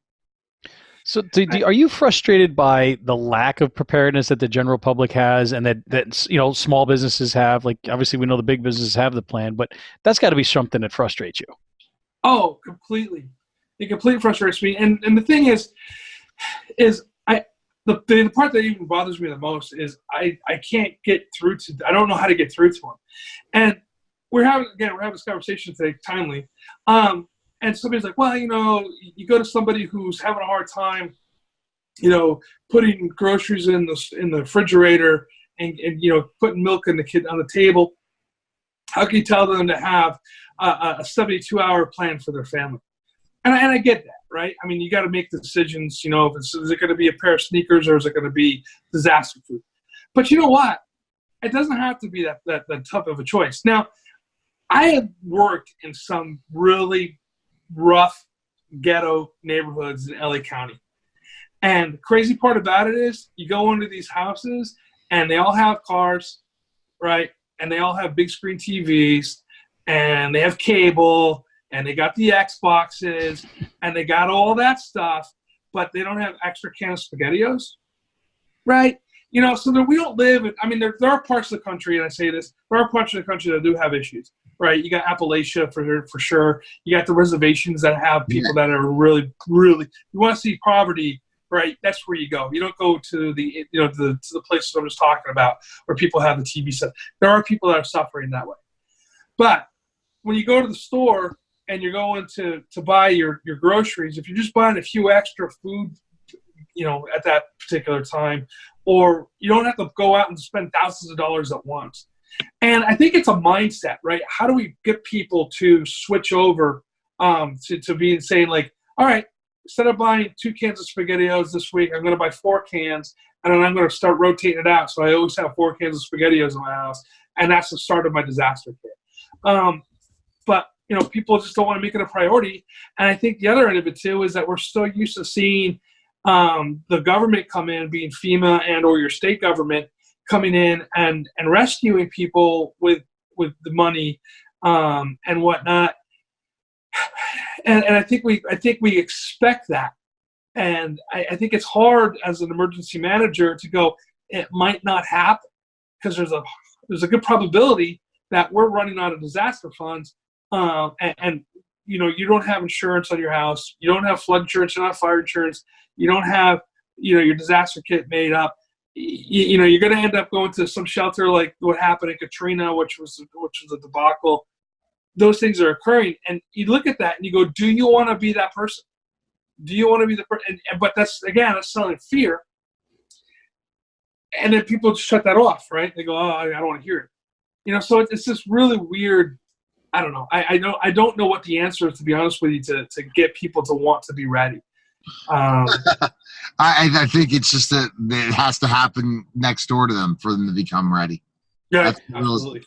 So are you frustrated by the lack of preparedness that the general public has and that small businesses have? Like, obviously we know the big businesses have the plan, but that's got to be something that frustrates you. Oh, completely. It completely frustrates me. And the thing is the part that even bothers me the most is I can't get through to, I don't know how to get through to them. And we're having this conversation today, timely. And somebody's like, well, you go to somebody who's having a hard time, putting groceries in the refrigerator and putting milk on the table. How can you tell them to have a 72-hour plan for their family? And I get that, right? I mean, you got to make decisions. Is it going to be a pair of sneakers or is it going to be disaster food? But you know what? It doesn't have to be that tough of a choice. Now, I have worked in some really rough ghetto neighborhoods in LA County. And the crazy part about it is you go into these houses and they all have cars, right? And they all have big screen TVs and they have cable and they got the Xboxes and they got all that stuff, but they don't have extra can of SpaghettiOs, right? So that we don't live in, there are parts of the country, and I say this, there are parts of the country that do have issues, right? You got Appalachia for sure. You got the reservations that have people that are really, really, you want to see poverty, right? That's where you go. You don't go to the, to the places I was talking about where people have the TV set. There are people that are suffering that way. But when you go to the store and you're going to buy your groceries, if you're just buying a few extra food, at that particular time, or you don't have to go out and spend thousands of dollars at once. And I think it's a mindset, right? How do we get people to switch over to being saying like, all right, instead of buying 2 cans of SpaghettiOs this week, I'm going to buy 4 cans, and then I'm going to start rotating it out. So I always have 4 cans of SpaghettiOs in my house, and that's the start of my disaster kit. But people just don't want to make it a priority. And I think the other end of it too is that we're so used to seeing the government come in, being FEMA and or your state government coming in and rescuing people with the money and whatnot. And I think we expect that. And I think it's hard as an emergency manager to go, it might not happen because there's a good probability that we're running out of disaster funds. And you don't have insurance on your house, you don't have flood insurance, you don't have fire insurance, you don't have, your disaster kit made up, you're going to end up going to some shelter like what happened in Katrina, which was a debacle. Those things are occurring, and you look at that and you go, do you want to be that person? Do you want to be the person? But that's selling fear. And then people just shut that off, right? They go, oh, I don't want to hear it. So it's this really weird, I don't know. I don't know what the answer is, to be honest with you, to get people to want to be ready. I think it's just that it has to happen next door to them for them to become ready. Yeah, absolutely.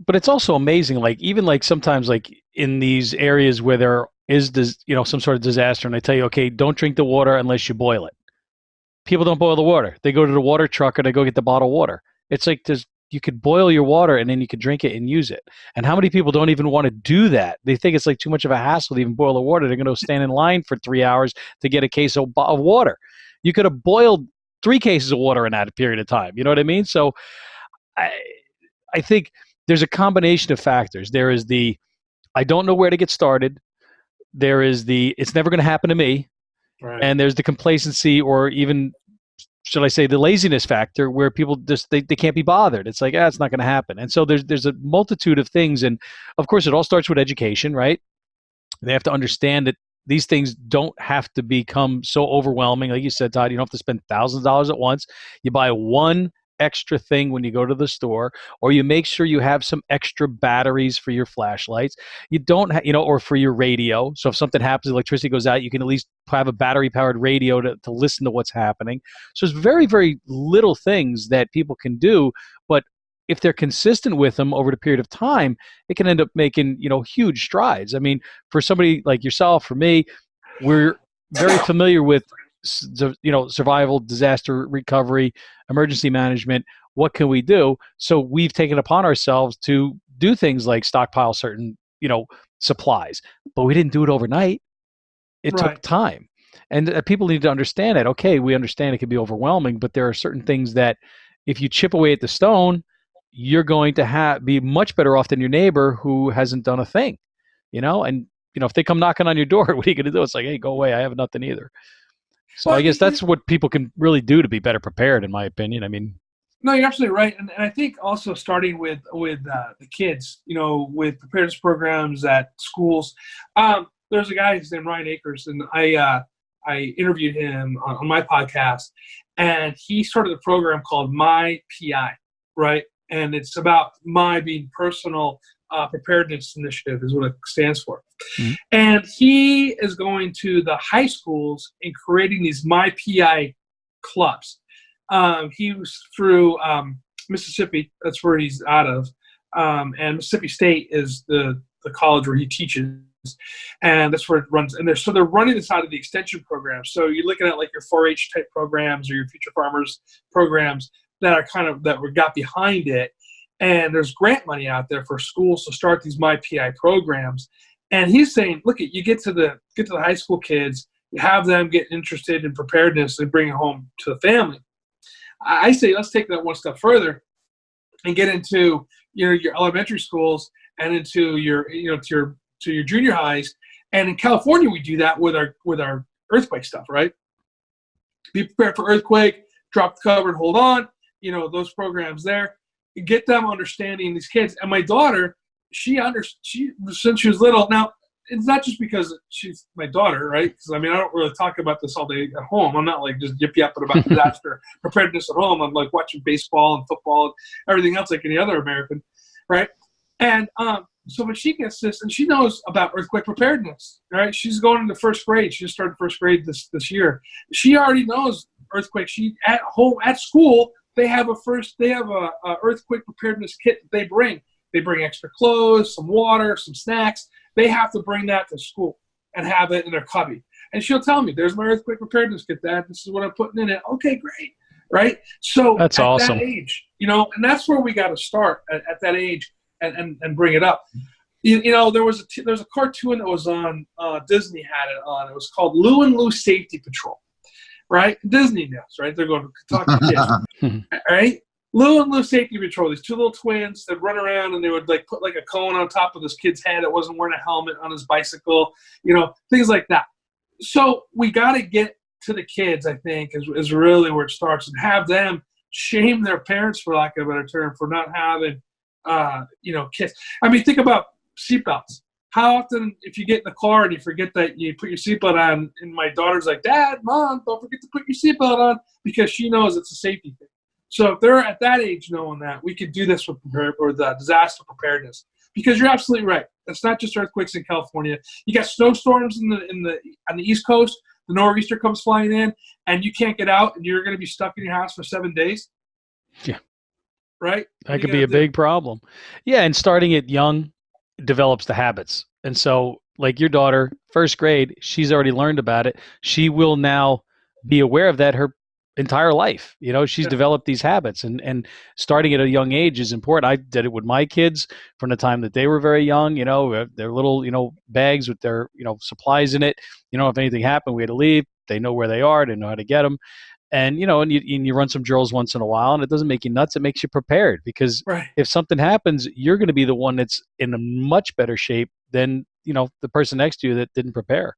But it's also amazing, like even like sometimes like in these areas where there is this, some sort of disaster, and I tell you, okay, don't drink the water unless you boil it. People don't boil the water. They go to the water truck or they go get the bottled water. It's like you could boil your water and then you could drink it and use it. And how many people don't even want to do that? They think it's like too much of a hassle to even boil the water. They're going to stand in line for 3 hours to get a case of water. You could have boiled 3 cases of water in that period of time. You know what I mean? So I think there's a combination of factors. There is I don't know where to get started. There is it's never going to happen to me. Right. And there's the complacency, or even, should I say, the laziness factor, where people just they can't be bothered. It's like, it's not going to happen. And so there's a multitude of things, and of course it all starts with education, right? They have to understand that these things don't have to become so overwhelming. Like you said, Todd, you don't have to spend thousands of dollars at once. You buy one extra thing when you go to the store, or you make sure you have some extra batteries for your flashlights. You don't or for your radio. So if something happens, electricity goes out, you can at least have a battery powered radio to listen to what's happening. So it's very, very little things that people can do, but if they're consistent with them over the period of time, it can end up making, huge strides. I mean, for somebody like yourself, for me, we're very familiar with survival, disaster recovery, emergency management. What can we do? So we've taken upon ourselves to do things like stockpile certain, supplies, but we didn't do it overnight. It took time. And people need to understand that. Okay, we understand it can be overwhelming, but there are certain things that if you chip away at the stone, you're going to be much better off than your neighbor who hasn't done a thing, and if they come knocking on your door, what are you going to do? It's like, hey, go away. I have nothing either. So I guess that's what people can really do to be better prepared, in my opinion. I mean, no, you're absolutely right, and I think also starting with the kids, with preparedness programs at schools. There's a guy, his name Ryan Akers, and I interviewed him on my podcast, and he started a program called My PI, right? And it's about my being personal preparedness initiative is what it stands for. Mm-hmm. And he is going to the high schools and creating these My PI clubs. He was through Mississippi. That's where he's out of. And Mississippi State is the college where he teaches. And that's where it runs. And they're running this out of the extension program. So you're looking at like your 4-H type programs or your Future Farmers programs that are that we got behind it. And there's grant money out there for schools to start these My PI programs. And he's saying, look, you get to the high school kids, you have them get interested in preparedness and bring it home to the family. I say let's take that one step further and get into your elementary schools and into your to your junior highs. And in California, we do that with our earthquake stuff, right? Be prepared for earthquake, drop the cover and hold on. Those programs there. Get them understanding these kids. And my daughter, she since she was little. Now, it's not just because she's my daughter, right? Because I don't really talk about this all day at home. I'm not like just yip-yapping about disaster preparedness at home. I'm like watching baseball and football and everything else like any other American, right? And so when she gets this, and she knows about earthquake preparedness, right? She's going into first grade. She just started first grade this year. She already knows earthquake. She at school. They have a earthquake preparedness kit that they bring. They bring extra clothes, some water, some snacks. They have to bring that to school and have it in their cubby. And she'll tell me, "There's my earthquake preparedness kit, Dad. This is what I'm putting in it." Okay, great, right? So that's awesome. That age, and that's where we got to start at that age and bring it up. There was a cartoon that was on Disney had it on. It was called Lou and Lou Safety Patrol. Right? Disney knows, right? They're going to talk to kids. Right? Lou and Lou Safety Patrol, these two little twins that run around, and they would like put like a cone on top of this kid's head that wasn't wearing a helmet on his bicycle, things like that. So we got to get to the kids, I think, is really where it starts, and have them shame their parents, for lack of a better term, for not having, kids. I mean, think about seatbelts. How often, if you get in the car and you forget that you put your seatbelt on, and my daughter's like, Dad, Mom, don't forget to put your seatbelt on, because she knows it's a safety thing. So if they're at that age knowing that, we could do this with the disaster preparedness. Because you're absolutely right. It's not just earthquakes in California. You got snowstorms on the East Coast. The nor'easter comes flying in, and you can't get out, and you're going to be stuck in your house for 7 days. Yeah. Right? That could be a big problem. Yeah, and starting it young develops the habits. And so, like your daughter, first grade, she's already learned about it. She will now be aware of that her entire life. She's developed these habits, and starting at a young age is important. I did it with my kids from the time that they were very young. Their little bags with their supplies in it. If anything happened, we had to leave. They know where they are. They know how to get them. And and you run some drills once in a while, and it doesn't make you nuts. It makes you prepared, because if something happens, you're going to be the one that's in a much better shape than the person next to you that didn't prepare.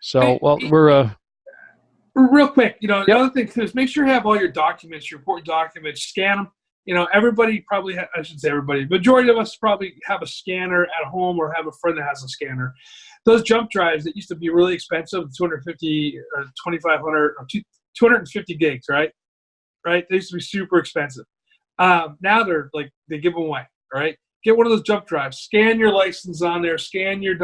So, well, we're real quick, the other thing too is make sure you have all your documents, your important documents, scan them. Everybody probably, I shouldn't say everybody, majority of us probably have a scanner at home or have a friend that has a scanner. Those jump drives that used to be really expensive, 250 or 2,500 or 250 gigs, right? They used to be super expensive. Now they give them away, right? Get one of those jump drives, scan your license on there, scan your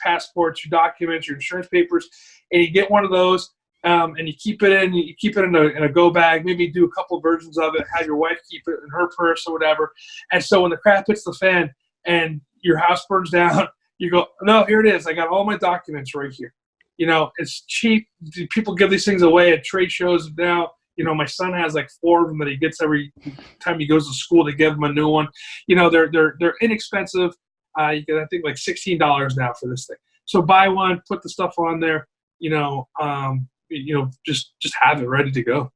passports, your documents, your insurance papers, and you get one of those. And you keep it in a go bag. Maybe do a couple versions of it. Have your wife keep it in her purse or whatever. And so when the crap hits the fan and your house burns down, you go, no, here it is. I got all my documents right here. It's cheap. People give these things away at trade shows now. My son has like 4 of them that he gets every time he goes to school to give him a new one. They're inexpensive. You get, I think, like $16 now for this thing. So buy one, put the stuff on there. Just have it ready to go.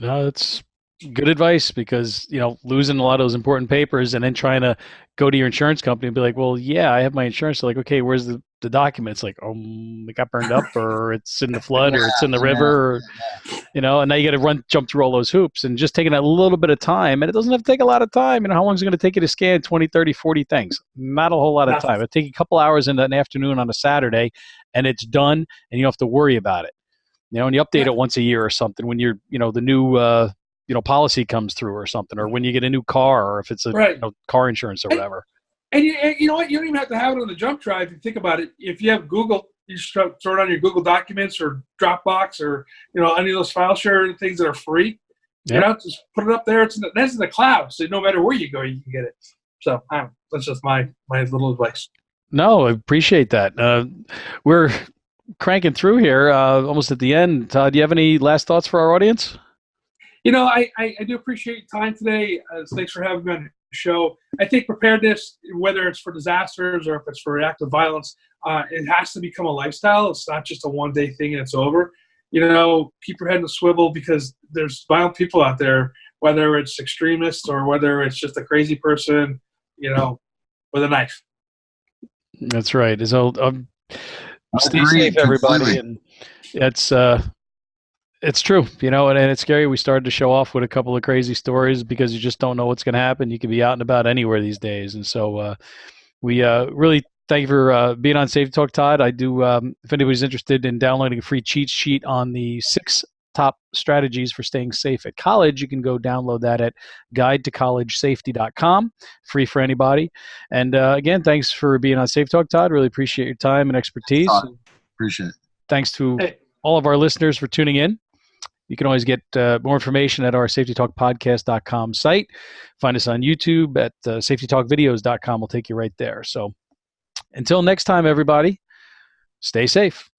No, that's good advice, because, losing a lot of those important papers and then trying to go to your insurance company and be like, well, yeah, I have my insurance. They're like, okay, where's the documents? Like, it got burned up, or it's in the flood, or it's in the river, and now you got to jump through all those hoops, and just taking a little bit of time. And it doesn't have to take a lot of time. How long is it going to take you to scan 20, 30, 40 things? Not a whole lot of time. It'll take you a couple hours in an afternoon on a Saturday, and it's done, and you don't have to worry about it. And you update it once a year or something when you're, the new, policy comes through or something, or when you get a new car, or if it's a car insurance or whatever. And you know what? You don't even have to have it on the jump drive. If you think about it, if you have Google, you just throw it on your Google Documents or Dropbox or, any of those file share things that are free. Yep. Just put it up there. That's in the cloud. So no matter where you go, you can get it. So that's just my little advice. No, I appreciate that. We're cranking through here, almost at the end. Todd, do you have any last thoughts for our audience? I do appreciate your time today. Thanks for having me on the show. I think preparedness, whether it's for disasters or if it's for reactive violence, it has to become a lifestyle. It's not just a one-day thing and it's over. Keep your head in a swivel, because there's violent people out there, whether it's extremists or whether it's just a crazy person, with a knife. That's right. So stay safe, everybody. And it's true, and it's scary. We started to show off with a couple of crazy stories because you just don't know what's going to happen. You can be out and about anywhere these days. And so we really thank you for being on Safety Talk, Todd. I do, if anybody's interested in downloading a free cheat sheet on the 6 top strategies for staying safe at college, you can go download that at guidetocollegesafety.com, free for anybody. And again, thanks for being on Safety Talk, Todd. Really appreciate your time and expertise. Appreciate it. Thanks to all of our listeners for tuning in. You can always get more information at our safetytalkpodcast.com site. Find us on YouTube at safetytalkvideos.com. We'll take you right there. So until next time, everybody, stay safe.